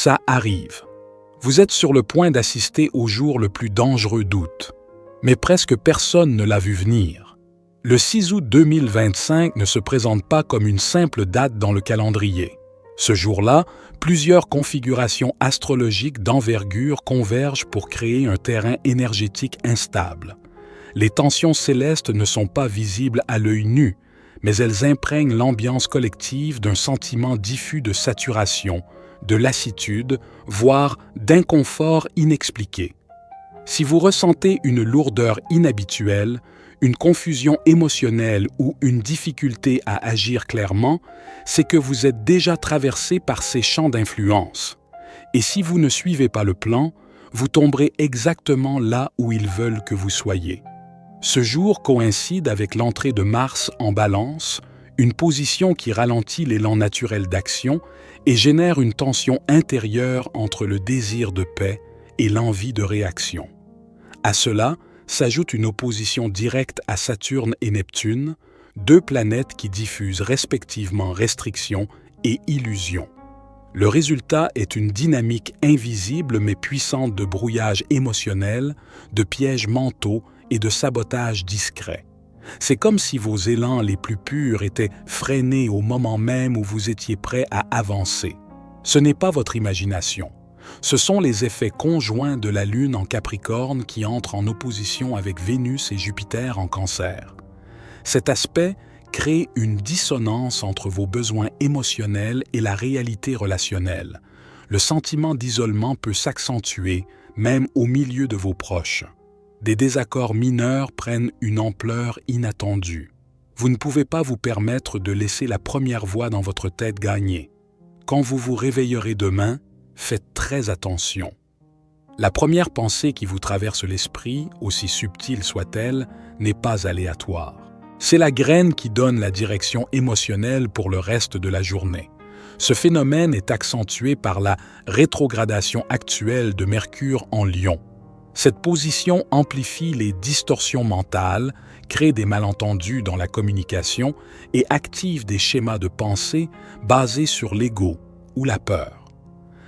Ça arrive. Vous êtes sur le point d'assister au jour le plus dangereux d'août. Mais presque personne ne l'a vu venir. Le 6 août 2025 ne se présente pas comme une simple date dans le calendrier. Ce jour-là, plusieurs configurations astrologiques d'envergure convergent pour créer un terrain énergétique instable. Les tensions célestes ne sont pas visibles à l'œil nu, mais elles imprègnent l'ambiance collective d'un sentiment diffus de saturation, de lassitude, voire d'inconfort inexpliqué. Si vous ressentez une lourdeur inhabituelle, une confusion émotionnelle ou une difficulté à agir clairement, c'est que vous êtes déjà traversé par ces champs d'influence. Et si vous ne suivez pas le plan, vous tomberez exactement là où ils veulent que vous soyez. Ce jour coïncide avec l'entrée de Mars en Balance, une position qui ralentit l'élan naturel d'action et génère une tension intérieure entre le désir de paix et l'envie de réaction. À cela s'ajoute une opposition directe à Saturne et Neptune, deux planètes qui diffusent respectivement restrictions et illusions. Le résultat est une dynamique invisible mais puissante de brouillage émotionnel, de pièges mentaux et de sabotage discret. C'est comme si vos élans les plus purs étaient freinés au moment même où vous étiez prêt à avancer. Ce n'est pas votre imagination. Ce sont les effets conjoints de la Lune en Capricorne qui entre en opposition avec Vénus et Jupiter en Cancer. Cet aspect crée une dissonance entre vos besoins émotionnels et la réalité relationnelle. Le sentiment d'isolement peut s'accentuer, même au milieu de vos proches. Des désaccords mineurs prennent une ampleur inattendue. Vous ne pouvez pas vous permettre de laisser la première voix dans votre tête gagner. Quand vous vous réveillerez demain, faites très attention. La première pensée qui vous traverse l'esprit, aussi subtile soit-elle, n'est pas aléatoire. C'est la graine qui donne la direction émotionnelle pour le reste de la journée. Ce phénomène est accentué par la rétrogradation actuelle de Mercure en Lion. Cette position amplifie les distorsions mentales, crée des malentendus dans la communication et active des schémas de pensée basés sur l'ego ou la peur.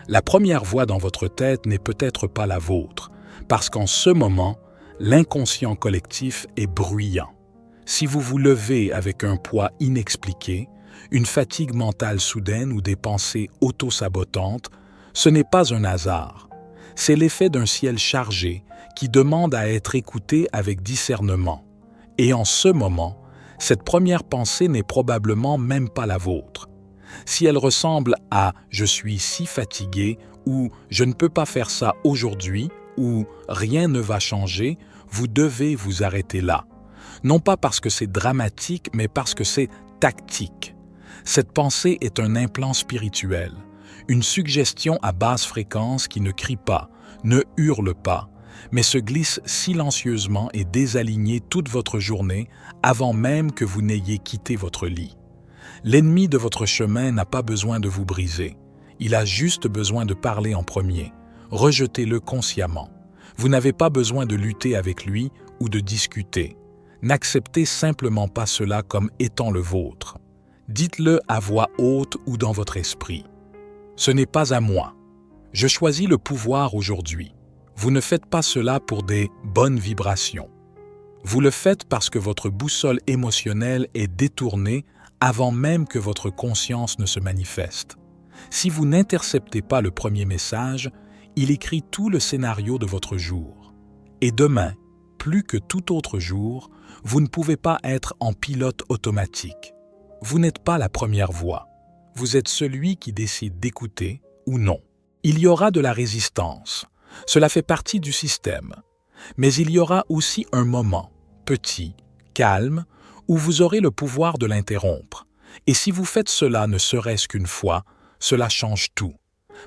La première voix dans votre tête n'est peut-être pas la vôtre, parce qu'en ce moment, l'inconscient collectif est bruyant. Si vous vous levez avec un poids inexpliqué, une fatigue mentale soudaine ou des pensées auto-sabotantes, ce n'est pas un hasard. C'est l'effet d'un ciel chargé qui demande à être écouté avec discernement. Et en ce moment, cette première pensée n'est probablement même pas la vôtre. Si elle ressemble à « je suis si fatigué » ou « je ne peux pas faire ça aujourd'hui » ou « rien ne va changer », vous devez vous arrêter là. Non pas parce que c'est dramatique, mais parce que c'est tactique. Cette pensée est un implant spirituel, une suggestion à basse fréquence qui ne crie pas, ne hurle pas, mais se glisse silencieusement et désaligne toute votre journée avant même que vous n'ayez quitté votre lit. L'ennemi de votre chemin n'a pas besoin de vous briser. Il a juste besoin de parler en premier. Rejetez-le consciemment. Vous n'avez pas besoin de lutter avec lui ou de discuter. N'acceptez simplement pas cela comme étant le vôtre. Dites-le à voix haute ou dans votre esprit. Ce n'est pas à moi. Je choisis le pouvoir aujourd'hui. Vous ne faites pas cela pour des bonnes vibrations. Vous le faites parce que votre boussole émotionnelle est détournée avant même que votre conscience ne se manifeste. Si vous n'interceptez pas le premier message, il écrit tout le scénario de votre jour. Et demain, plus que tout autre jour, vous ne pouvez pas être en pilote automatique. Vous n'êtes pas la première voix. Vous êtes celui qui décide d'écouter ou non. Il y aura de la résistance. Cela fait partie du système. Mais il y aura aussi un moment, petit, calme, où vous aurez le pouvoir de l'interrompre. Et si vous faites cela ne serait-ce qu'une fois, cela change tout.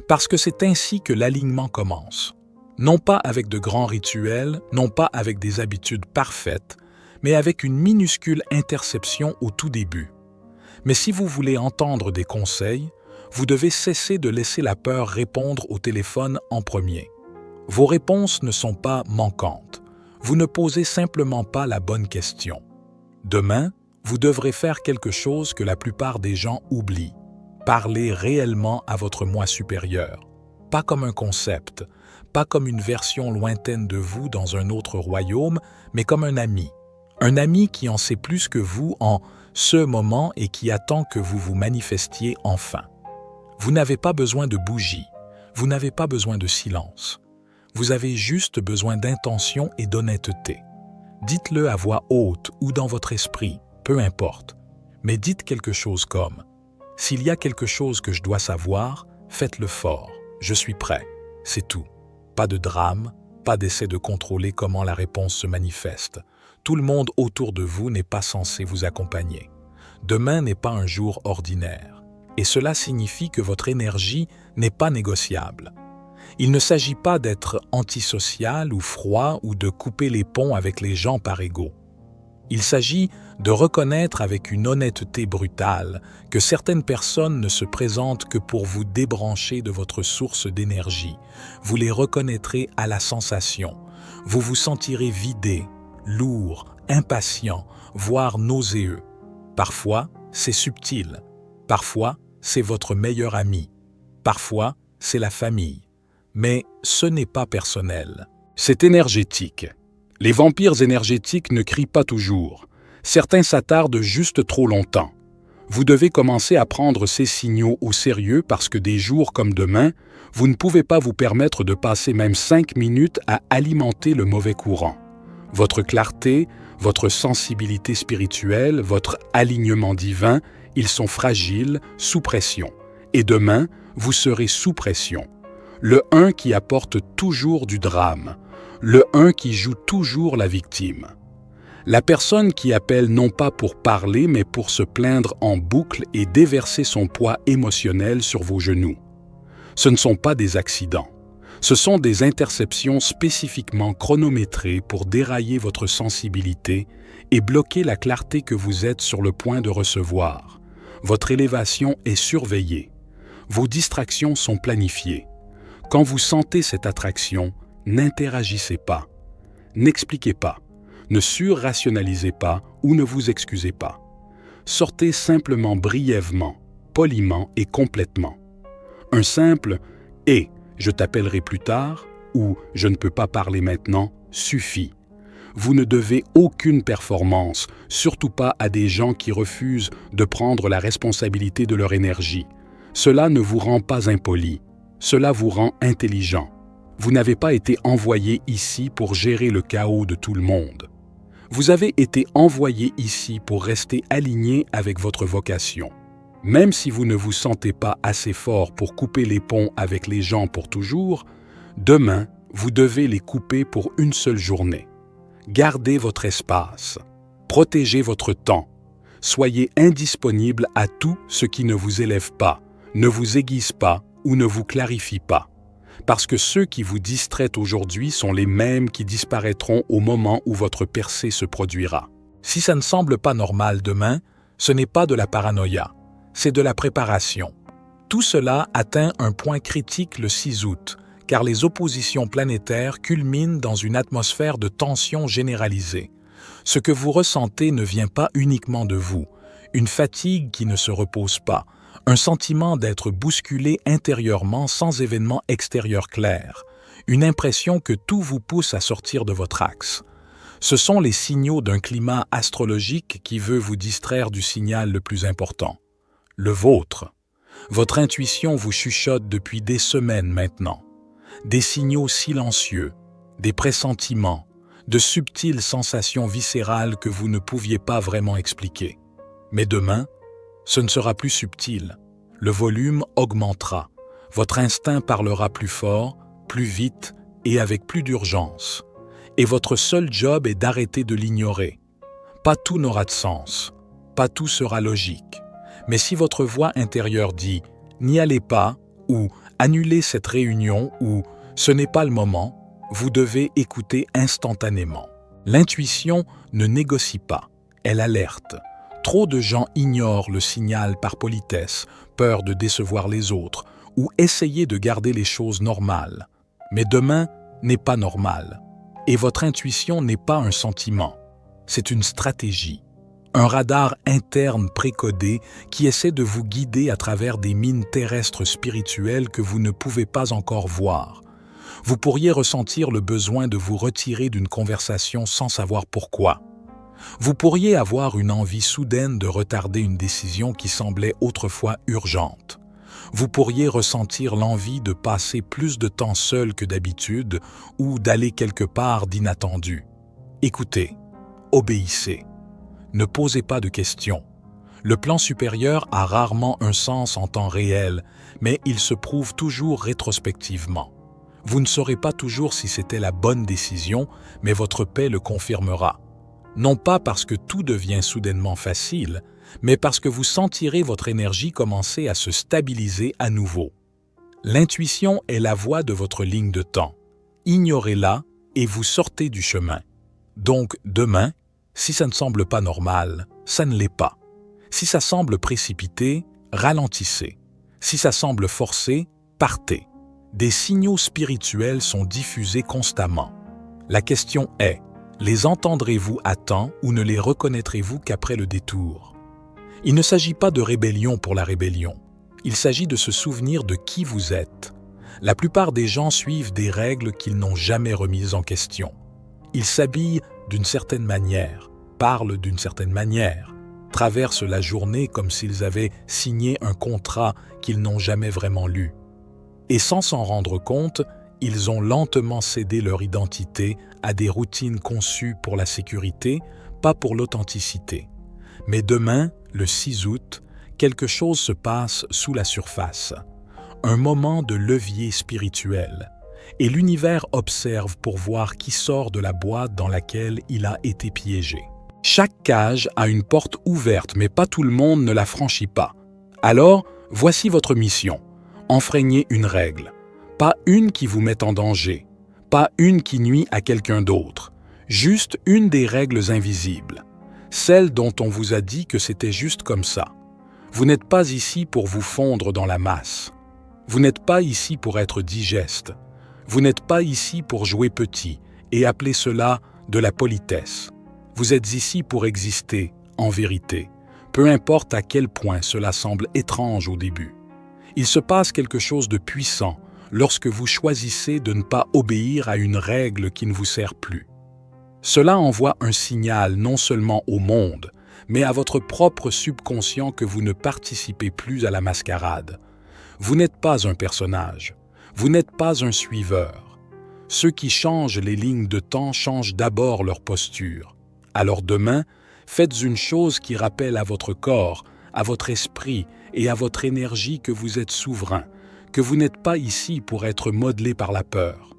Parce que c'est ainsi que l'alignement commence. Non pas avec de grands rituels, non pas avec des habitudes parfaites, mais avec une minuscule interception au tout début. Mais si vous voulez entendre des conseils, vous devez cesser de laisser la peur répondre au téléphone en premier. Vos réponses ne sont pas manquantes. Vous ne posez simplement pas la bonne question. Demain, vous devrez faire quelque chose que la plupart des gens oublient. Parler réellement à votre moi supérieur. pas comme un concept, pas comme une version lointaine de vous dans un autre royaume, mais comme un ami. Un ami qui en sait plus que vous en ce moment et qui attend que vous vous manifestiez enfin. Vous n'avez pas besoin de bougies, vous n'avez pas besoin de silence. Vous avez juste besoin d'intention et d'honnêteté. Dites-le à voix haute ou dans votre esprit, peu importe. Mais dites quelque chose comme « S'il y a quelque chose que je dois savoir, faites-le fort. Je suis prêt. » C'est tout. Pas de drame, pas d'essai de contrôler comment la réponse se manifeste. Tout le monde autour de vous n'est pas censé vous accompagner. Demain n'est pas un jour ordinaire. Et cela signifie que votre énergie n'est pas négociable. Il ne s'agit pas d'être antisocial ou froid ou de couper les ponts avec les gens par ego. Il s'agit de reconnaître avec une honnêteté brutale que certaines personnes ne se présentent que pour vous débrancher de votre source d'énergie. Vous les reconnaîtrez à la sensation. Vous vous sentirez vidé, lourd, impatient, voire nauséeux. Parfois, c'est subtil. Parfois, c'est votre meilleur ami. Parfois, c'est la famille. Mais ce n'est pas personnel. C'est énergétique. Les vampires énergétiques ne crient pas toujours. Certains s'attardent juste trop longtemps. Vous devez commencer à prendre ces signaux au sérieux parce que des jours comme demain, vous ne pouvez pas vous permettre de passer même 5 minutes à alimenter le mauvais courant. Votre clarté, votre sensibilité spirituelle, votre alignement divin, ils sont fragiles, sous pression. Et demain, vous serez sous pression. Le 1 qui apporte toujours du drame. Le 1 qui joue toujours la victime. La personne qui appelle non pas pour parler, mais pour se plaindre en boucle et déverser son poids émotionnel sur vos genoux. Ce ne sont pas des accidents. Ce sont des interceptions spécifiquement chronométrées pour dérailler votre sensibilité et bloquer la clarté que vous êtes sur le point de recevoir. Votre élévation est surveillée. Vos distractions sont planifiées. Quand vous sentez cette attraction, n'interagissez pas, n'expliquez pas, ne surrationalisez pas ou ne vous excusez pas. Sortez simplement brièvement, poliment et complètement. Un simple « et je t'appellerai plus tard » ou « je ne peux pas parler maintenant » suffit. Vous ne devez aucune performance, surtout pas à des gens qui refusent de prendre la responsabilité de leur énergie. Cela ne vous rend pas impoli, cela vous rend intelligent. Vous n'avez pas été envoyé ici pour gérer le chaos de tout le monde. Vous avez été envoyé ici pour rester aligné avec votre vocation. Même si vous ne vous sentez pas assez fort pour couper les ponts avec les gens pour toujours, demain, vous devez les couper pour une seule journée. Gardez votre espace. Protégez votre temps. Soyez indisponible à tout ce qui ne vous élève pas, ne vous aiguise pas ou ne vous clarifie pas. Parce que ceux qui vous distraient aujourd'hui sont les mêmes qui disparaîtront au moment où votre percée se produira. Si ça ne semble pas normal demain, ce n'est pas de la paranoïa, c'est de la préparation. Tout cela atteint un point critique le 6 août, car les oppositions planétaires culminent dans une atmosphère de tension généralisée. Ce que vous ressentez ne vient pas uniquement de vous, une fatigue qui ne se repose pas, un sentiment d'être bousculé intérieurement sans événement extérieur clair, une impression que tout vous pousse à sortir de votre axe. Ce sont les signaux d'un climat astrologique qui veut vous distraire du signal le plus important, le vôtre. Votre intuition vous chuchote depuis des semaines maintenant. Des signaux silencieux, des pressentiments, de subtiles sensations viscérales que vous ne pouviez pas vraiment expliquer. Mais demain, ce ne sera plus subtil. Le volume augmentera. Votre instinct parlera plus fort, plus vite et avec plus d'urgence. Et votre seul job est d'arrêter de l'ignorer. Pas tout n'aura de sens. Pas tout sera logique. Mais si votre voix intérieure dit « n'y allez pas » ou « annulez cette réunion » ou « ce n'est pas le moment », vous devez écouter instantanément. L'intuition ne négocie pas, elle alerte. Trop de gens ignorent le signal par politesse, peur de décevoir les autres ou essayer de garder les choses normales. Mais demain n'est pas normal. Et votre intuition n'est pas un sentiment, c'est une stratégie. Un radar interne précodé qui essaie de vous guider à travers des mines terrestres spirituelles que vous ne pouvez pas encore voir. Vous pourriez ressentir le besoin de vous retirer d'une conversation sans savoir pourquoi. Vous pourriez avoir une envie soudaine de retarder une décision qui semblait autrefois urgente. Vous pourriez ressentir l'envie de passer plus de temps seul que d'habitude ou d'aller quelque part d'inattendu. Écoutez, obéissez. Ne posez pas de questions. Le plan supérieur a rarement un sens en temps réel, mais il se prouve toujours rétrospectivement. Vous ne saurez pas toujours si c'était la bonne décision, mais votre paix le confirmera. Non pas parce que tout devient soudainement facile, mais parce que vous sentirez votre énergie commencer à se stabiliser à nouveau. L'intuition est la voie de votre ligne de temps. Ignorez-la et vous sortez du chemin. Donc, demain, si ça ne semble pas normal, ça ne l'est pas. Si ça semble précipité, ralentissez. Si ça semble forcé, partez. Des signaux spirituels sont diffusés constamment. La question est, les entendrez-vous à temps ou ne les reconnaîtrez-vous qu'après le détour? Il ne s'agit pas de rébellion pour la rébellion. Il s'agit de se souvenir de qui vous êtes. La plupart des gens suivent des règles qu'ils n'ont jamais remises en question. Ils s'habillent d'une certaine manière, parlent d'une certaine manière, traversent la journée comme s'ils avaient signé un contrat qu'ils n'ont jamais vraiment lu. Et sans s'en rendre compte, ils ont lentement cédé leur identité à des routines conçues pour la sécurité, pas pour l'authenticité. Mais demain, le 6 août, quelque chose se passe sous la surface. Un moment de levier spirituel. Et l'univers observe pour voir qui sort de la boîte dans laquelle il a été piégé. Chaque cage a une porte ouverte, mais pas tout le monde ne la franchit pas. Alors, voici votre mission. Enfreignez une règle. Pas une qui vous met en danger, pas une qui nuit à quelqu'un d'autre, juste une des règles invisibles, celle dont on vous a dit que c'était juste comme ça. Vous n'êtes pas ici pour vous fondre dans la masse. Vous n'êtes pas ici pour être digeste. Vous n'êtes pas ici pour jouer petit et appeler cela de la politesse. Vous êtes ici pour exister, en vérité, peu importe à quel point cela semble étrange au début. Il se passe quelque chose de puissant lorsque vous choisissez de ne pas obéir à une règle qui ne vous sert plus. Cela envoie un signal non seulement au monde, mais à votre propre subconscient que vous ne participez plus à la mascarade. Vous n'êtes pas un personnage, vous n'êtes pas un suiveur. Ceux qui changent les lignes de temps changent d'abord leur posture. Alors demain, faites une chose qui rappelle à votre corps, à votre esprit et à votre énergie que vous êtes souverain, que vous n'êtes pas ici pour être modelé par la peur,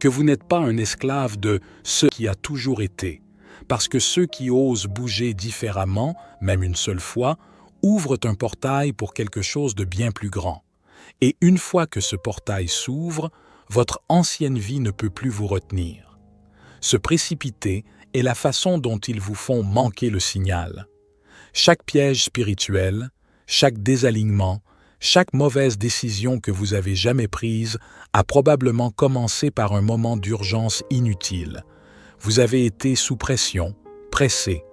que vous n'êtes pas un esclave de ce qui a toujours été, parce que ceux qui osent bouger différemment, même une seule fois, ouvrent un portail pour quelque chose de bien plus grand. Et une fois que ce portail s'ouvre, votre ancienne vie ne peut plus vous retenir. Se précipiter est la façon dont ils vous font manquer le signal. Chaque piège spirituel, chaque désalignement, chaque mauvaise décision que vous avez jamais prise a probablement commencé par un moment d'urgence inutile. Vous avez été sous pression, pressé,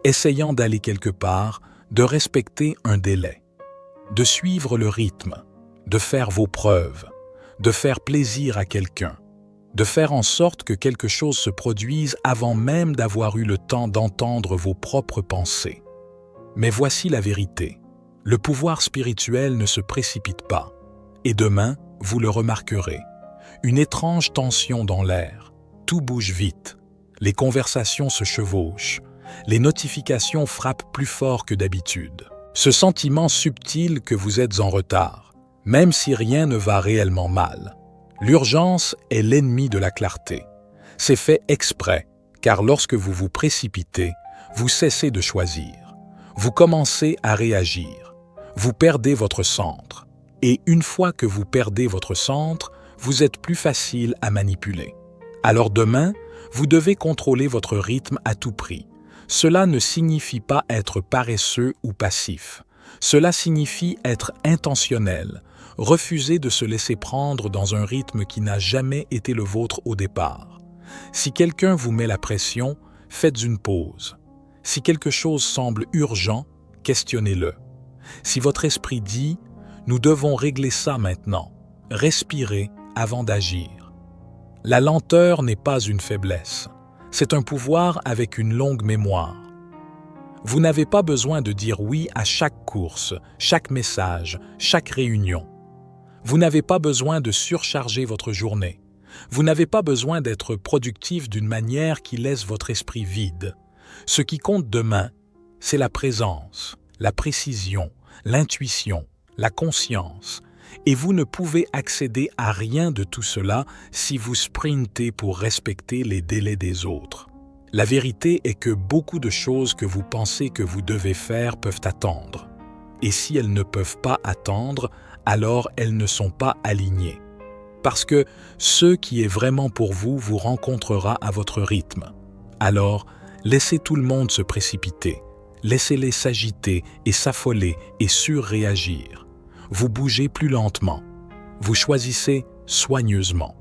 essayant d'aller quelque part, de respecter un délai, de suivre le rythme, de faire vos preuves, de faire plaisir à quelqu'un, de faire en sorte que quelque chose se produise avant même d'avoir eu le temps d'entendre vos propres pensées. Mais voici la vérité. Le pouvoir spirituel ne se précipite pas. Et demain, vous le remarquerez. Une étrange tension dans l'air. Tout bouge vite. Les conversations se chevauchent. Les notifications frappent plus fort que d'habitude. Ce sentiment subtil que vous êtes en retard, même si rien ne va réellement mal. L'urgence est l'ennemi de la clarté. C'est fait exprès, car lorsque vous vous précipitez, vous cessez de choisir. Vous commencez à réagir. Vous perdez votre centre. Et une fois que vous perdez votre centre, vous êtes plus facile à manipuler. Alors demain, vous devez contrôler votre rythme à tout prix. Cela ne signifie pas être paresseux ou passif. Cela signifie être intentionnel, refuser de se laisser prendre dans un rythme qui n'a jamais été le vôtre au départ. Si quelqu'un vous met la pression, faites une pause. Si quelque chose semble urgent, questionnez-le. Si votre esprit dit « Nous devons régler ça maintenant », respirez avant d'agir. La lenteur n'est pas une faiblesse, c'est un pouvoir avec une longue mémoire. Vous n'avez pas besoin de dire oui à chaque course, chaque message, chaque réunion. Vous n'avez pas besoin de surcharger votre journée. Vous n'avez pas besoin d'être productif d'une manière qui laisse votre esprit vide. Ce qui compte demain, c'est la présence, la précision, l'intuition, la conscience. Et vous ne pouvez accéder à rien de tout cela si vous sprintez pour respecter les délais des autres. La vérité est que beaucoup de choses que vous pensez que vous devez faire peuvent attendre. Et si elles ne peuvent pas attendre, alors elles ne sont pas alignées. Parce que ce qui est vraiment pour vous vous rencontrera à votre rythme. Alors, laissez tout le monde se précipiter. Laissez-les s'agiter et s'affoler et surréagir. Vous bougez plus lentement. Vous choisissez soigneusement.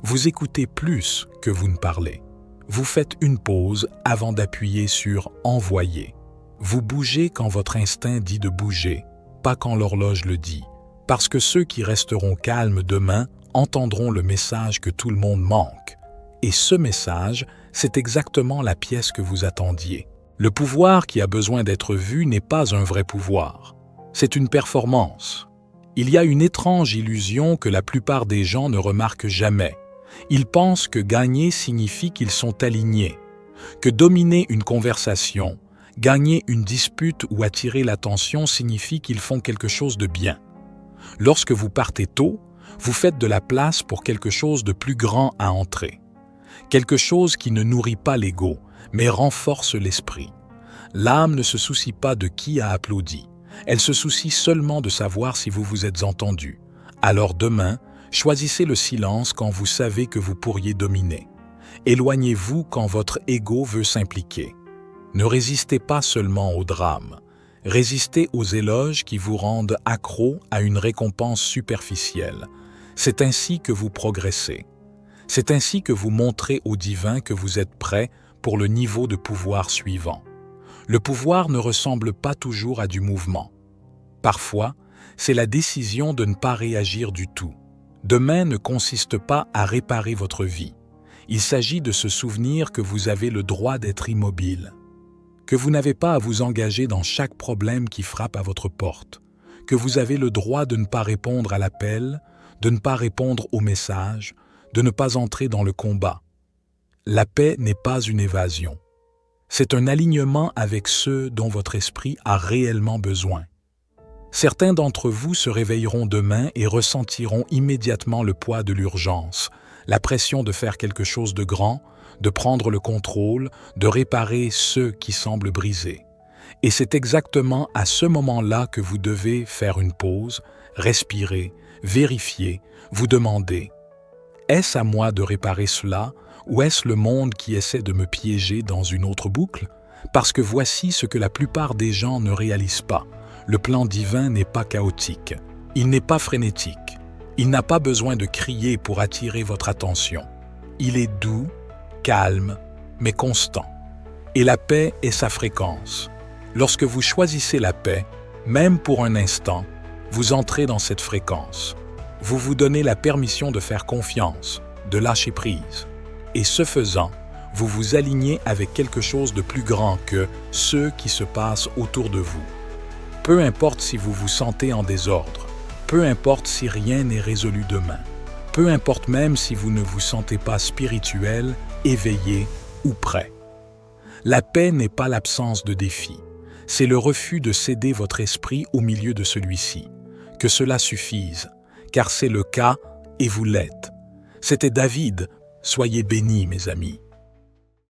Vous écoutez plus que vous ne parlez. Vous faites une pause avant d'appuyer sur « Envoyer ». Vous bougez quand votre instinct dit de bouger, pas quand l'horloge le dit. Parce que ceux qui resteront calmes demain entendront le message que tout le monde manque. Et ce message, c'est exactement la pièce que vous attendiez. Le pouvoir qui a besoin d'être vu n'est pas un vrai pouvoir. C'est une performance. Il y a une étrange illusion que la plupart des gens ne remarquent jamais. Ils pensent que gagner signifie qu'ils sont alignés, que dominer une conversation, gagner une dispute ou attirer l'attention signifie qu'ils font quelque chose de bien. Lorsque vous partez tôt, vous faites de la place pour quelque chose de plus grand à entrer. Quelque chose qui ne nourrit pas l'ego, mais renforce l'esprit. L'âme ne se soucie pas de qui a applaudi. Elle se soucie seulement de savoir si vous vous êtes entendu. Alors demain, choisissez le silence quand vous savez que vous pourriez dominer. Éloignez-vous quand votre ego veut s'impliquer. Ne résistez pas seulement au drame. Résistez aux éloges qui vous rendent accro à une récompense superficielle. C'est ainsi que vous progressez. C'est ainsi que vous montrez au divin que vous êtes prêt pour le niveau de pouvoir suivant. Le pouvoir ne ressemble pas toujours à du mouvement. Parfois, c'est la décision de ne pas réagir du tout. Demain ne consiste pas à réparer votre vie. Il s'agit de se souvenir que vous avez le droit d'être immobile, que vous n'avez pas à vous engager dans chaque problème qui frappe à votre porte, que vous avez le droit de ne pas répondre à l'appel, de ne pas répondre au message, de ne pas entrer dans le combat. La paix n'est pas une évasion. C'est un alignement avec ceux dont votre esprit a réellement besoin. Certains d'entre vous se réveilleront demain et ressentiront immédiatement le poids de l'urgence, la pression de faire quelque chose de grand, de prendre le contrôle, de réparer ceux qui semblent brisés. Et c'est exactement à ce moment-là que vous devez faire une pause, respirer, vérifier, vous demander « Est-ce à moi de réparer cela ou est-ce le monde qui essaie de me piéger dans une autre boucle ?» Parce que voici ce que la plupart des gens ne réalisent pas. Le plan divin n'est pas chaotique. Il n'est pas frénétique. Il n'a pas besoin de crier pour attirer votre attention. Il est doux, calme, mais constant. Et la paix est sa fréquence. Lorsque vous choisissez la paix, même pour un instant, vous entrez dans cette fréquence. Vous vous donnez la permission de faire confiance, de lâcher prise. Et ce faisant, vous vous alignez avec quelque chose de plus grand que ce qui se passe autour de vous. Peu importe si vous vous sentez en désordre, peu importe si rien n'est résolu demain, peu importe même si vous ne vous sentez pas spirituel, éveillé ou prêt. La paix n'est pas l'absence de défi, c'est le refus de céder votre esprit au milieu de celui-ci. Que cela suffise, car c'est le cas et vous l'êtes. C'était David, soyez bénis mes amis.